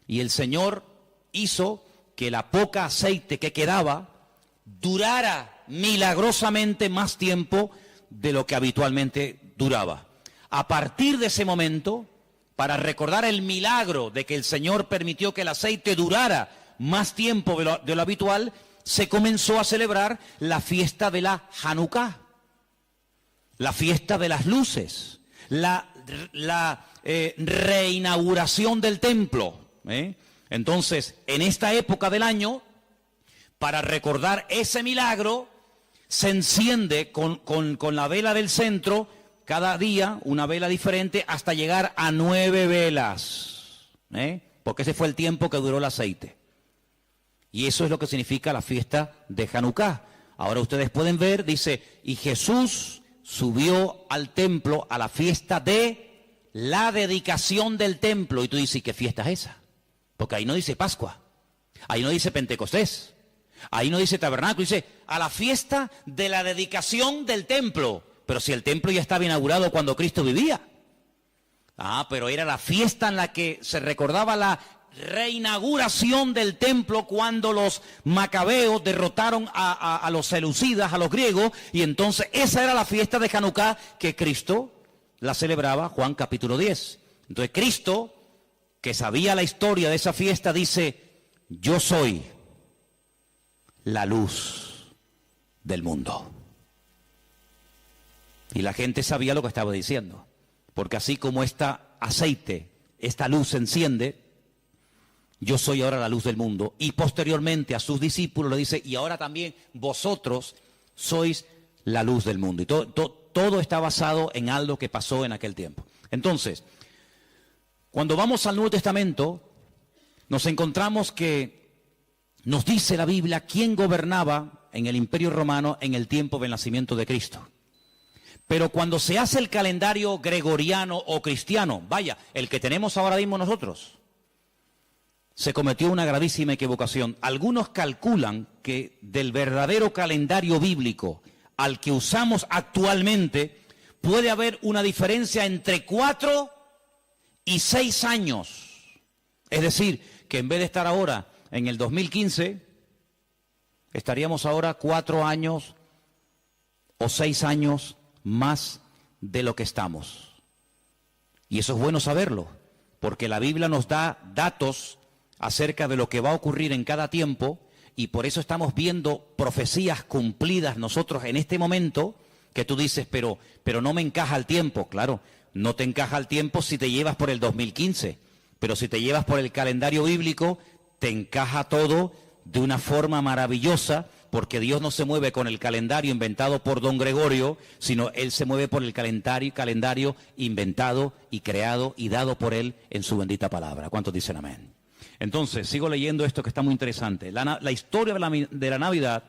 y el Señor hizo que la poca aceite que quedaba durara milagrosamente más tiempo de lo que habitualmente duraba. A partir de ese momento, para recordar el milagro de que el Señor permitió que el aceite durara más tiempo de lo habitual, se comenzó a celebrar la fiesta de la Hanukkah, la fiesta de las luces, la reinauguración del templo. Entonces, en esta época del año, para recordar ese milagro, se enciende con la vela del centro, cada día una vela diferente, hasta llegar a 9 velas, porque ese fue el tiempo que duró el aceite. Y eso es lo que significa la fiesta de Hanukkah. Ahora ustedes pueden ver, dice, y Jesús subió al templo a la fiesta de la dedicación del templo. Y tú dices, ¿qué fiesta es esa? Porque ahí no dice Pascua, ahí no dice Pentecostés, ahí no dice Tabernáculo, dice a la fiesta de la dedicación del templo. Pero si el templo ya estaba inaugurado cuando Cristo vivía. Pero era la fiesta en la que se recordaba la reinauguración del templo cuando los macabeos derrotaron a los seleucidas, a los griegos, y entonces esa era la fiesta de Hanukkah que Cristo la celebraba, Juan capítulo 10. Entonces Cristo, que sabía la historia de esa fiesta, dice, yo soy la luz del mundo. Y la gente sabía lo que estaba diciendo, porque así como este aceite, esta luz se enciende, yo soy ahora la luz del mundo. Y posteriormente a sus discípulos le dice, y ahora también vosotros sois la luz del mundo. Y todo está basado en algo que pasó en aquel tiempo. Entonces, cuando vamos al Nuevo Testamento, nos encontramos que nos dice la Biblia quién gobernaba en el Imperio Romano en el tiempo del nacimiento de Cristo. Pero cuando se hace el calendario gregoriano o cristiano, vaya, el que tenemos ahora mismo nosotros, se cometió una gravísima equivocación. Algunos calculan que del verdadero calendario bíblico al que usamos actualmente puede haber una diferencia entre 4 y 6 años. Es decir, que en vez de estar ahora en el 2015, estaríamos ahora 4 años o 6 años más de lo que estamos. Y eso es bueno saberlo, porque la Biblia nos da datos acerca de lo que va a ocurrir en cada tiempo y por eso estamos viendo profecías cumplidas nosotros en este momento, que tú dices, pero no me encaja el tiempo. Claro, no te encaja el tiempo si te llevas por el 2015, pero si te llevas por el calendario bíblico, te encaja todo de una forma maravillosa, porque Dios no se mueve con el calendario inventado por don Gregorio, sino Él se mueve por el calendario inventado y creado y dado por Él en su bendita palabra. ¿Cuántos dicen amén? Entonces, sigo leyendo esto que está muy interesante. La historia de la Navidad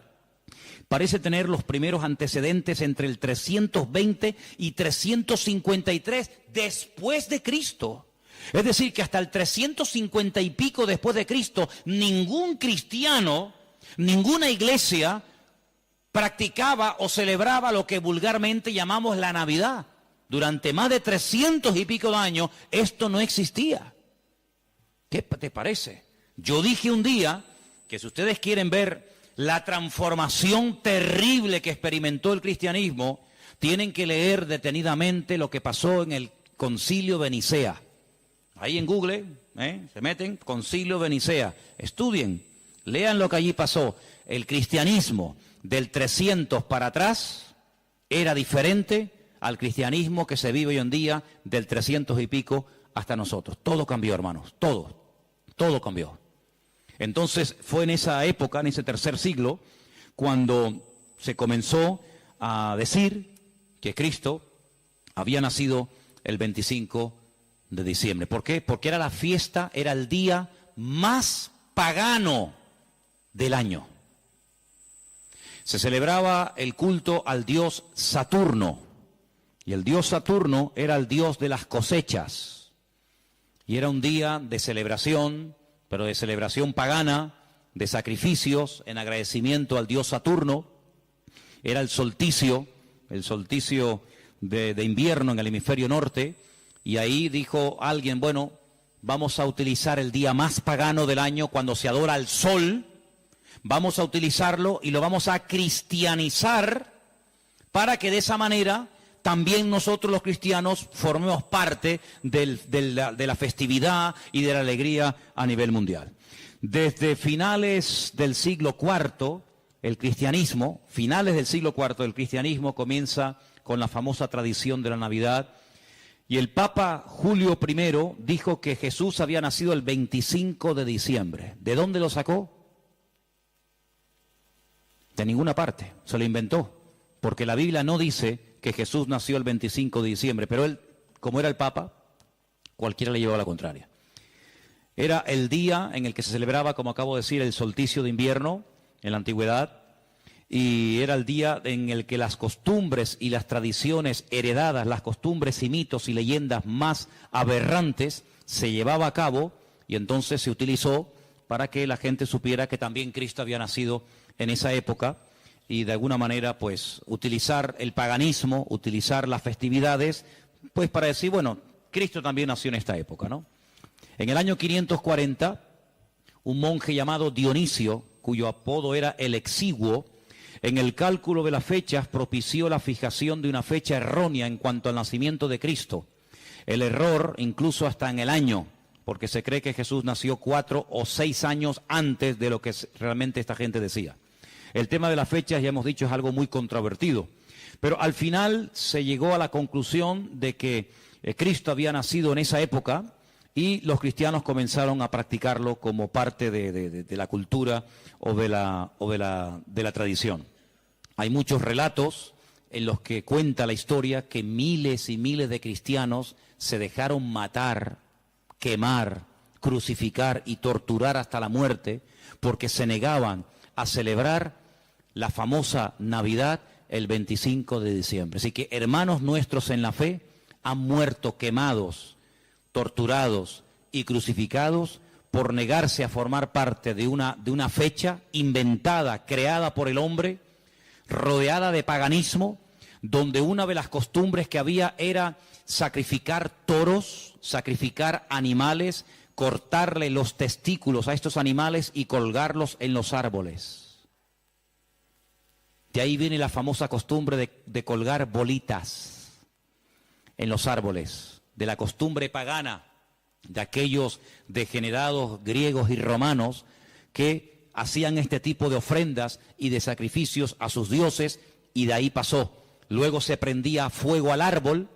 parece tener los primeros antecedentes entre el 320 y 353 después de Cristo. Es decir, que hasta el 350 y pico después de Cristo, ningún cristiano, ninguna iglesia practicaba o celebraba lo que vulgarmente llamamos la Navidad. Durante más de 300 y pico de años, esto no existía. ¿Qué te parece? Yo dije un día que si ustedes quieren ver la transformación terrible que experimentó el cristianismo, tienen que leer detenidamente lo que pasó en el Concilio de Nicea. Ahí en Google, se meten, Concilio de Nicea, estudien, lean lo que allí pasó. El cristianismo del 300 para atrás era diferente al cristianismo que se vive hoy en día del 300 y pico hasta nosotros. Todo cambió, hermanos, todo cambió. Entonces fue en esa época, en ese tercer siglo, cuando se comenzó a decir que Cristo había nacido el 25 de diciembre. ¿Por qué? Porque era la fiesta, era el día más pagano del año. Se celebraba el culto al dios Saturno, y el dios Saturno era el dios de las cosechas, y era un día de celebración, pero de celebración pagana, de sacrificios en agradecimiento al dios Saturno. Era el solsticio de invierno en el hemisferio norte, y ahí dijo alguien, bueno, vamos a utilizar el día más pagano del año cuando se adora al sol, vamos a utilizarlo y lo vamos a cristianizar para que de esa manera también nosotros los cristianos formemos parte de la festividad y de la alegría a nivel mundial. Desde finales del siglo IV, finales del siglo IV, el cristianismo comienza con la famosa tradición de la Navidad, y el Papa Julio I dijo que Jesús había nacido el 25 de diciembre. ¿De dónde lo sacó? De ninguna parte, se lo inventó, porque la Biblia no dice que Jesús nació el 25 de diciembre, pero él, como era el Papa, cualquiera le llevó a la contraria. Era el día en el que se celebraba, como acabo de decir, el solsticio de invierno en la antigüedad, y era el día en el que las costumbres y las tradiciones heredadas, las costumbres y mitos y leyendas más aberrantes se llevaba a cabo, y entonces se utilizó para que la gente supiera que también Cristo había nacido en esa época, y de alguna manera pues utilizar el paganismo, utilizar las festividades, pues para decir, bueno, Cristo también nació en esta época, ¿no? En el año 540, un monje llamado Dionisio, cuyo apodo era el Exiguo, en el cálculo de las fechas propició la fijación de una fecha errónea en cuanto al nacimiento de Cristo. El error incluso hasta en el año, porque se cree que Jesús nació 4 o 6 años antes de lo que realmente esta gente decía. El tema de las fechas, ya hemos dicho, es algo muy controvertido, pero al final se llegó a la conclusión de que Cristo había nacido en esa época, y los cristianos comenzaron a practicarlo como parte de la cultura o de la tradición. Hay muchos relatos en los que cuenta la historia que miles y miles de cristianos se dejaron matar, quemar, crucificar y torturar hasta la muerte porque se negaban a celebrar la famosa Navidad el 25 de diciembre. Así que hermanos nuestros en la fe han muerto quemados, torturados y crucificados por negarse a formar parte de una fecha inventada, creada por el hombre, rodeada de paganismo, donde una de las costumbres que había era sacrificar toros, sacrificar animales, cortarle los testículos a estos animales y colgarlos en los árboles. De ahí viene la famosa costumbre de colgar bolitas en los árboles, de la costumbre pagana de aquellos degenerados griegos y romanos que hacían este tipo de ofrendas y de sacrificios a sus dioses, y de ahí pasó. Luego se prendía fuego al árbol,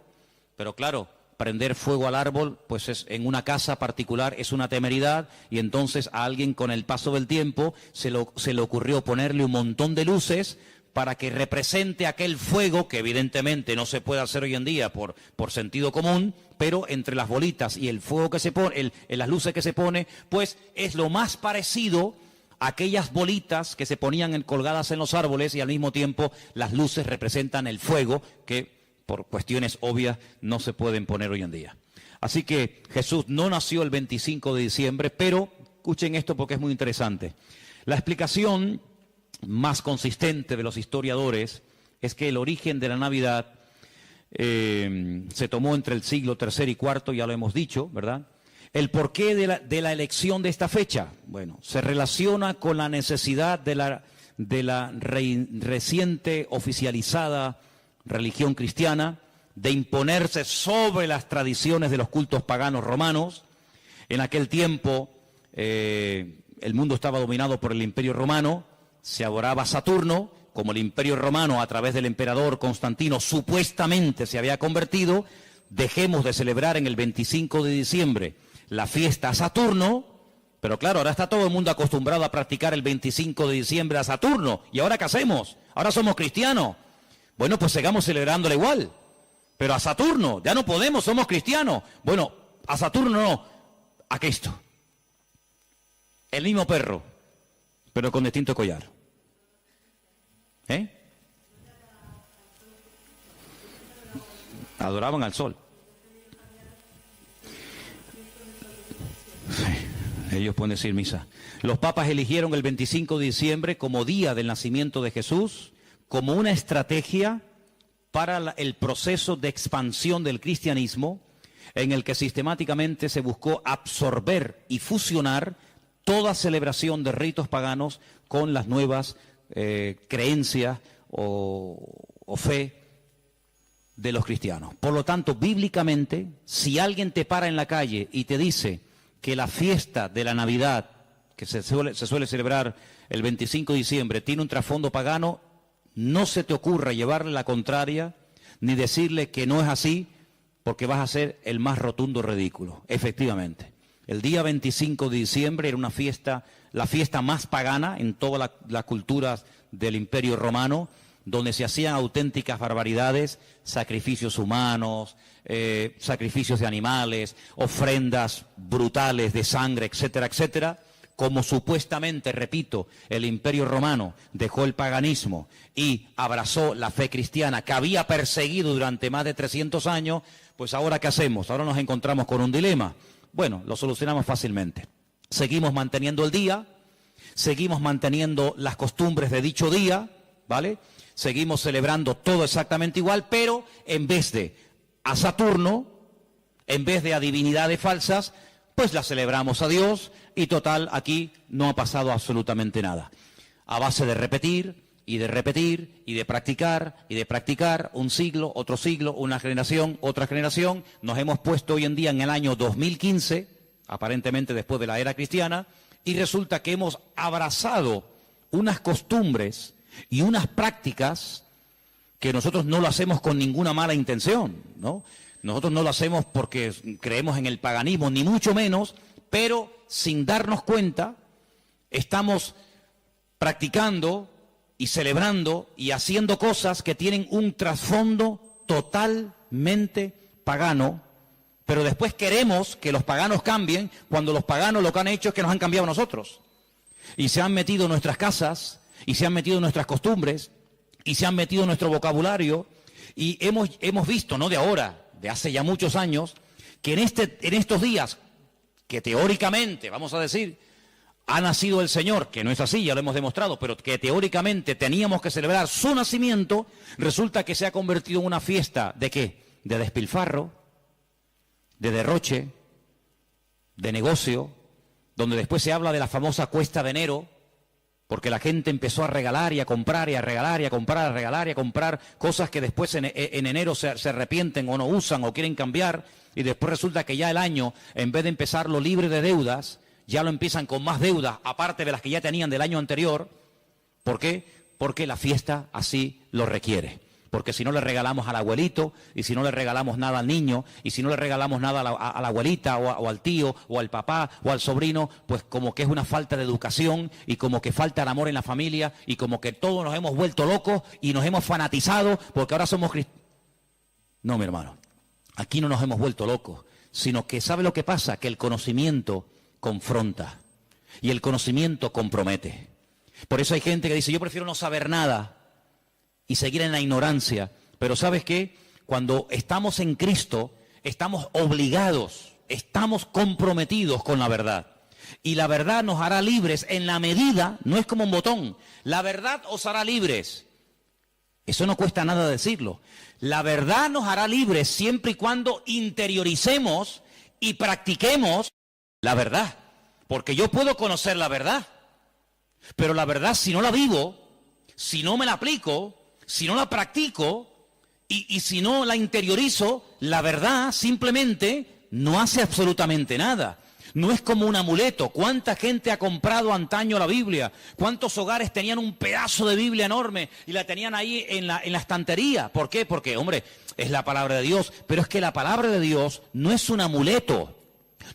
pero claro, prender fuego al árbol, pues en una casa particular es una temeridad, y entonces a alguien con el paso del tiempo se le ocurrió ponerle un montón de luces para que represente aquel fuego, que evidentemente no se puede hacer hoy en día por sentido común, pero entre las bolitas y el fuego que se pone, las luces que se pone, pues es lo más parecido a aquellas bolitas que se ponían colgadas en los árboles, y al mismo tiempo las luces representan el fuego, que por cuestiones obvias no se pueden poner hoy en día. Así que Jesús no nació el 25 de diciembre, pero escuchen esto porque es muy interesante. La explicación más consistente de los historiadores es que el origen de la Navidad se tomó entre el siglo III y IV, ya lo hemos dicho, ¿verdad? El porqué de la elección de esta fecha, bueno, se relaciona con la necesidad de la reciente oficializada religión cristiana de imponerse sobre las tradiciones de los cultos paganos romanos. En aquel tiempo el mundo estaba dominado por el Imperio Romano, se adoraba a Saturno. Como el Imperio Romano a través del emperador Constantino supuestamente se había convertido, dejemos de celebrar en el 25 de diciembre la fiesta a Saturno, pero claro, ahora está todo el mundo acostumbrado a practicar el 25 de diciembre a Saturno, ¿y ahora qué hacemos? Ahora somos cristianos. Bueno, pues sigamos celebrándole igual, pero a Saturno, ya no podemos, somos cristianos. Bueno, a Saturno no, a Cristo. El mismo perro, pero con distinto collar. Adoraban al sol. Sí, ellos pueden decir misa. Los papas eligieron el 25 de diciembre como día del nacimiento de Jesús, como una estrategia para el proceso de expansión del cristianismo, en el que sistemáticamente se buscó absorber y fusionar toda celebración de ritos paganos con las nuevas creencias o fe de los cristianos. Por lo tanto, bíblicamente, si alguien te para en la calle y te dice que la fiesta de la Navidad, que se suele celebrar el 25 de diciembre, tiene un trasfondo pagano, no se te ocurra llevarle la contraria ni decirle que no es así, porque vas a ser el más rotundo ridículo. Efectivamente, el día 25 de diciembre era una fiesta, la fiesta más pagana en todas las culturas del Imperio Romano, donde se hacían auténticas barbaridades, sacrificios humanos, sacrificios de animales, ofrendas brutales de sangre, etcétera, etcétera. Como supuestamente, repito, el Imperio Romano dejó el paganismo y abrazó la fe cristiana que había perseguido durante más de 300 años, pues ahora ¿qué hacemos? Ahora nos encontramos con un dilema. Bueno, lo solucionamos fácilmente. Seguimos manteniendo el día, seguimos manteniendo las costumbres de dicho día, ¿vale? Seguimos celebrando todo exactamente igual, pero en vez de a Saturno, en vez de a divinidades falsas, pues la celebramos a Dios, y total, aquí no ha pasado absolutamente nada. A base de repetir y de repetir y de practicar, un siglo, otro siglo, una generación, otra generación, nos hemos puesto hoy en día en el año 2015, aparentemente después de la era cristiana, y resulta que hemos abrazado unas costumbres y unas prácticas que nosotros no lo hacemos con ninguna mala intención, ¿no? Nosotros no lo hacemos porque creemos en el paganismo, ni mucho menos, pero sin darnos cuenta estamos practicando y celebrando y haciendo cosas que tienen un trasfondo totalmente pagano, pero después queremos que los paganos cambien cuando los paganos lo que han hecho es que nos han cambiado a nosotros. Y se han metido en nuestras casas, y se han metido en nuestras costumbres, y se han metido en nuestro vocabulario, y hemos visto, no de ahora, de hace ya muchos años, que en estos días, que teóricamente, vamos a decir, ha nacido el Señor, que no es así, ya lo hemos demostrado, pero que teóricamente teníamos que celebrar su nacimiento, resulta que se ha convertido en una fiesta, ¿de qué? De despilfarro, de derroche, de negocio, donde después se habla de la famosa cuesta de enero, porque la gente empezó a regalar y a comprar y a regalar y a comprar, a regalar y a comprar cosas que después en enero se arrepienten o no usan o quieren cambiar, y después resulta que ya el año, en vez de empezarlo libre de deudas, ya lo empiezan con más deudas, aparte de las que ya tenían del año anterior. ¿Por qué? Porque la fiesta así lo requiere. Porque si no le regalamos al abuelito, y si no le regalamos nada al niño, y si no le regalamos nada a la abuelita, o al tío, o al papá, o al sobrino, pues como que es una falta de educación, y como que falta el amor en la familia, y como que todos nos hemos vuelto locos, y nos hemos fanatizado, porque ahora somos cristianos. No, mi hermano, aquí no nos hemos vuelto locos, sino que ¿sabe lo que pasa? Que el conocimiento confronta, y el conocimiento compromete. Por eso hay gente que dice, yo prefiero no saber nada, y seguir en la ignorancia. Pero ¿sabes qué? Cuando estamos en Cristo, estamos obligados, estamos comprometidos con la verdad. Y la verdad nos hará libres en la medida, no es como un botón, la verdad os hará libres. Eso no cuesta nada decirlo. La verdad nos hará libres siempre y cuando interioricemos y practiquemos la verdad. Porque yo puedo conocer la verdad, pero la verdad si no la vivo, si no me la aplico, si no la practico y si no la interiorizo, la verdad simplemente no hace absolutamente nada. No es como un amuleto. ¿Cuánta gente ha comprado antaño la Biblia? ¿Cuántos hogares tenían un pedazo de Biblia enorme y la tenían ahí en la estantería? ¿Por qué? Porque, hombre, es la palabra de Dios. Pero es que la palabra de Dios no es un amuleto.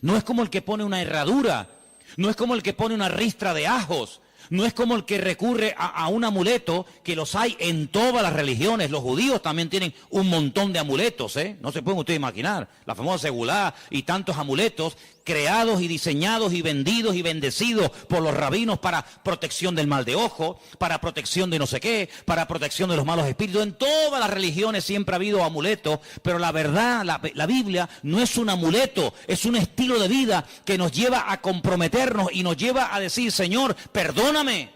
No es como el que pone una herradura. No es como el que pone una ristra de ajos. No es como el que recurre a un amuleto, que los hay en todas las religiones. Los judíos también tienen un montón de amuletos, ¿eh? No se pueden ustedes imaginar. La famosa segulá y tantos amuletos creados y diseñados y vendidos y bendecidos por los rabinos para protección del mal de ojo, para protección de no sé qué, para protección de los malos espíritus. En todas las religiones siempre ha habido amuletos, pero la verdad, la Biblia no es un amuleto, es un estilo de vida que nos lleva a comprometernos y nos lleva a decir, Señor, perdóname,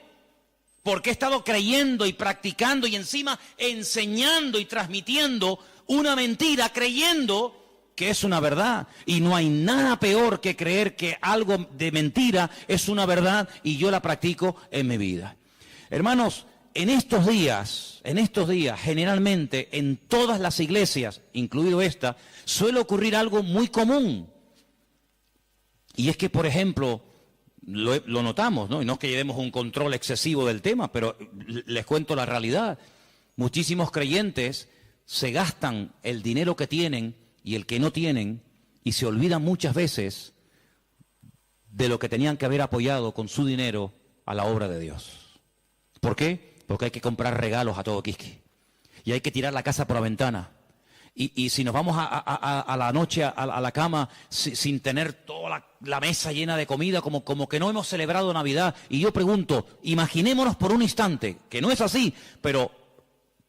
porque he estado creyendo y practicando y encima enseñando y transmitiendo una mentira, creyendo que es una verdad. Y no hay nada peor que creer que algo de mentira es una verdad y yo la practico en mi vida. Hermanos, en estos días, generalmente en todas las iglesias, incluido esta, suele ocurrir algo muy común. Y es que, por ejemplo, lo notamos, ¿no? Y no es que llevemos un control excesivo del tema, pero les cuento la realidad. Muchísimos creyentes se gastan el dinero que tienen y el que no tienen, y se olvidan muchas veces de lo que tenían que haber apoyado con su dinero a la obra de Dios. ¿Por qué? Porque hay que comprar regalos a todo quisque, y hay que tirar la casa por la ventana. Y si nos vamos a la noche a la cama sin tener toda la mesa llena de comida, como que no hemos celebrado Navidad. Y yo pregunto, imaginémonos por un instante, que no es así, pero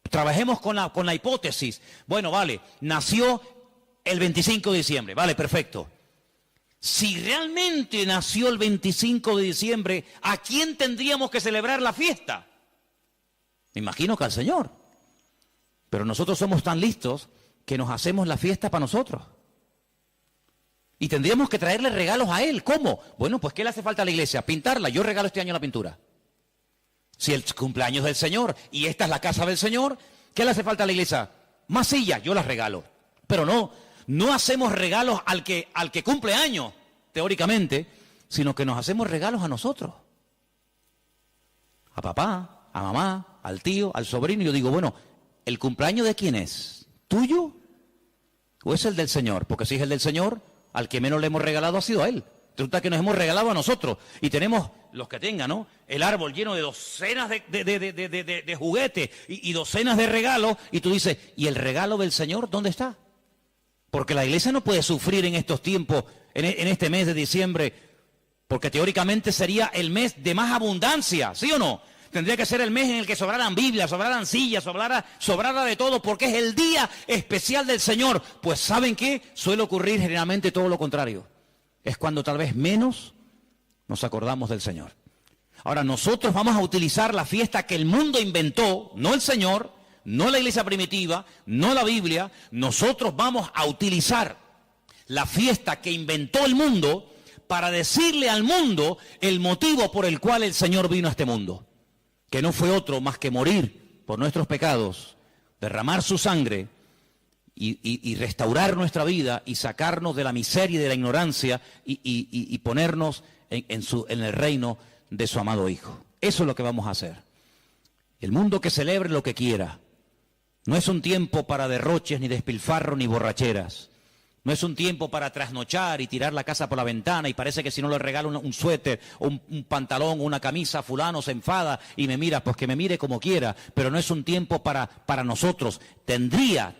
trabajemos con la hipótesis. Bueno, vale, nació el 25 de diciembre, vale, perfecto. Si realmente nació el 25 de diciembre, ¿a quién tendríamos que celebrar la fiesta? Me imagino que al Señor. Pero nosotros somos tan listos que nos hacemos la fiesta para nosotros. Y tendríamos que traerle regalos a Él. ¿Cómo? Bueno, pues ¿qué le hace falta a la iglesia? Pintarla. Yo regalo este año la pintura. Si el cumpleaños del Señor y esta es la casa del Señor, ¿qué le hace falta a la iglesia? Más sillas, yo las regalo. Pero no hacemos regalos al que cumple años, teóricamente, sino que nos hacemos regalos a nosotros. A papá, a mamá, al tío, al sobrino. Y yo digo, bueno, ¿el cumpleaños de quién es? ¿Tuyo? ¿O es el del Señor? Porque si es el del Señor, al que menos le hemos regalado ha sido a Él. Resulta que nos hemos regalado a nosotros. Y tenemos, los que tengan, ¿no?, el árbol lleno de docenas de juguetes y docenas de regalos. Y tú dices, ¿y el regalo del Señor dónde está? Porque la iglesia no puede sufrir en estos tiempos, en este mes de diciembre, porque teóricamente sería el mes de más abundancia, ¿sí o no? Tendría que ser el mes en el que sobraran Biblias, sobraran sillas, sobrara de todo, porque es el día especial del Señor. Pues ¿saben qué? Suele ocurrir generalmente todo lo contrario. Es cuando tal vez menos nos acordamos del Señor. Ahora, nosotros vamos a utilizar la fiesta que el mundo inventó, no el Señor, no la iglesia primitiva, no la Biblia. Nosotros vamos a utilizar la fiesta que inventó el mundo para decirle al mundo el motivo por el cual el Señor vino a este mundo. Que no fue otro más que morir por nuestros pecados, derramar su sangre y restaurar nuestra vida y sacarnos de la miseria y de la ignorancia y ponernos en el reino de su amado Hijo. Eso es lo que vamos a hacer. El mundo que celebre lo que quiera. No es un tiempo para derroches, ni despilfarro, ni borracheras. No es un tiempo para trasnochar y tirar la casa por la ventana y parece que si no le regalo un suéter o un pantalón o una camisa, fulano se enfada y me mira, pues que me mire como quiera. Pero no es un tiempo para nosotros. Tendría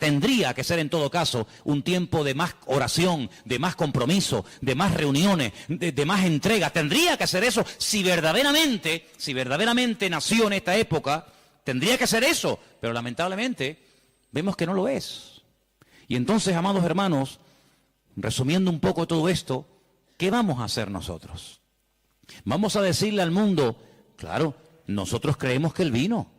que ser en todo caso un tiempo de más oración, de más compromiso, de más reuniones, de más entrega. Tendría que ser eso si verdaderamente nació en esta época. Tendría que ser eso, pero lamentablemente vemos que no lo es. Y entonces, amados hermanos, resumiendo un poco todo esto, ¿qué vamos a hacer nosotros? Vamos a decirle al mundo, claro, nosotros creemos que Él vino.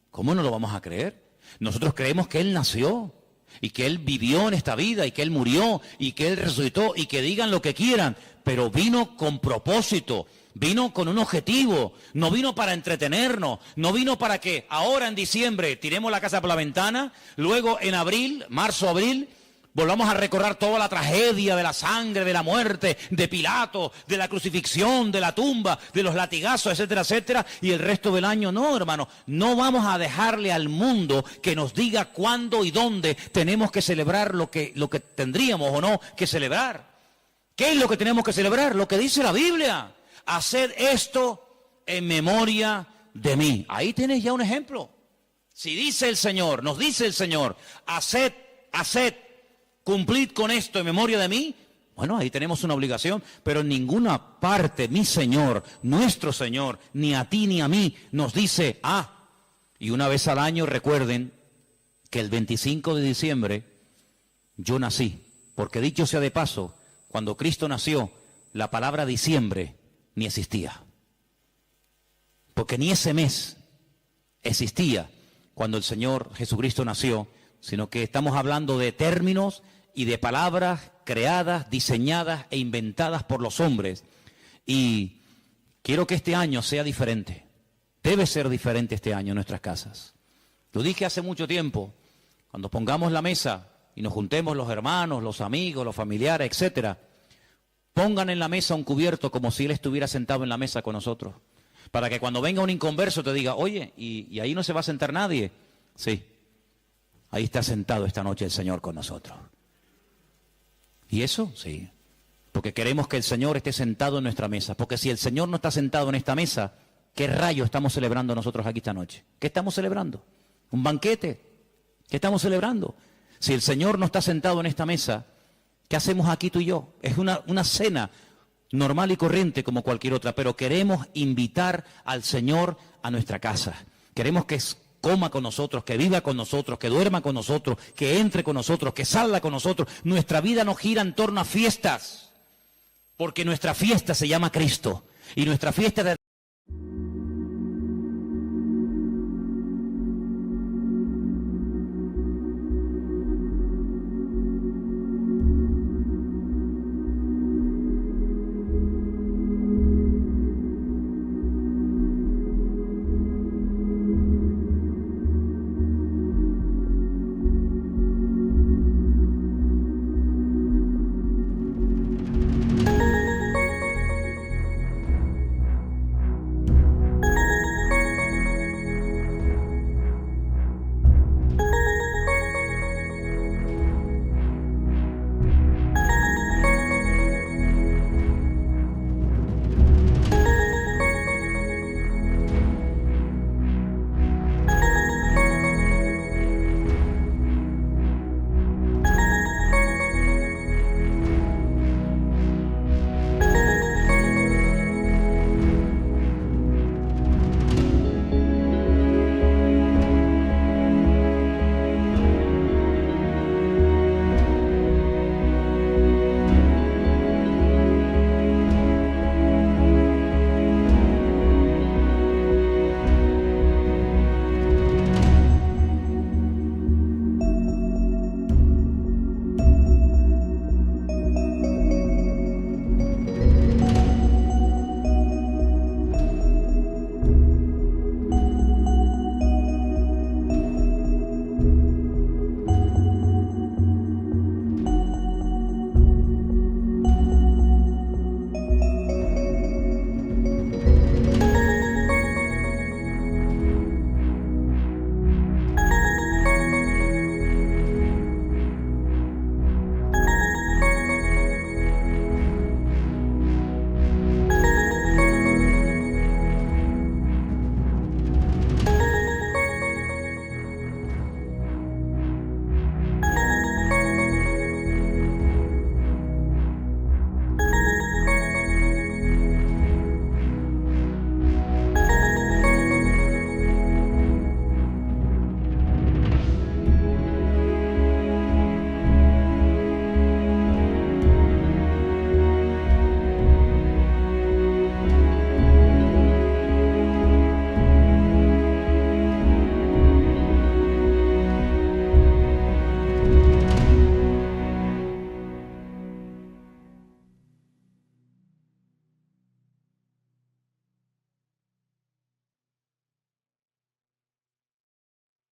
¿Cómo no lo vamos a creer? Nosotros creemos que Él nació y que Él vivió en esta vida y que Él murió y que Él resucitó y que digan lo que quieran, pero vino con propósito. Vino con un objetivo, no vino para entretenernos, no vino para que ahora en diciembre tiremos la casa por la ventana, luego en abril, marzo, abril, volvamos a recordar toda la tragedia de la sangre, de la muerte, de Pilato, de la crucifixión, de la tumba, de los latigazos, etcétera, etcétera, y el resto del año. No, hermano, no vamos a dejarle al mundo que nos diga cuándo y dónde tenemos que celebrar lo que tendríamos o no que celebrar. ¿Qué es lo que tenemos que celebrar? Lo que dice la Biblia. Haced esto en memoria de mí. Ahí tienes ya un ejemplo. Si dice el Señor, nos dice el Señor, haced, cumplid con esto en memoria de mí. Bueno, ahí tenemos una obligación, pero en ninguna parte mi Señor, nuestro Señor, ni a ti ni a mí, nos dice, y una vez al año recuerden que el 25 de diciembre yo nací. Porque dicho sea de paso, cuando Cristo nació, la palabra diciembre ni existía, porque ni ese mes existía cuando el Señor Jesucristo nació, sino que estamos hablando de términos y de palabras creadas, diseñadas e inventadas por los hombres. Y quiero que este año sea diferente, debe ser diferente este año en nuestras casas. Lo dije hace mucho tiempo, cuando pongamos la mesa y nos juntemos los hermanos, los amigos, los familiares, etcétera, pongan en la mesa un cubierto como si Él estuviera sentado en la mesa con nosotros. Para que cuando venga un inconverso te diga, oye, ¿y ahí no se va a sentar nadie? Sí, ahí está sentado esta noche el Señor con nosotros. ¿Y eso? Sí, porque queremos que el Señor esté sentado en nuestra mesa. Porque si el Señor no está sentado en esta mesa, ¿qué rayo estamos celebrando nosotros aquí esta noche? ¿Qué estamos celebrando? ¿Un banquete? ¿Qué estamos celebrando? Si el Señor no está sentado en esta mesa, ¿qué hacemos aquí tú y yo? Es una cena normal y corriente como cualquier otra, pero queremos invitar al Señor a nuestra casa. Queremos que coma con nosotros, que viva con nosotros, que duerma con nosotros, que entre con nosotros, que salga con nosotros. Nuestra vida no gira en torno a fiestas, porque nuestra fiesta se llama Cristo. Y nuestra fiesta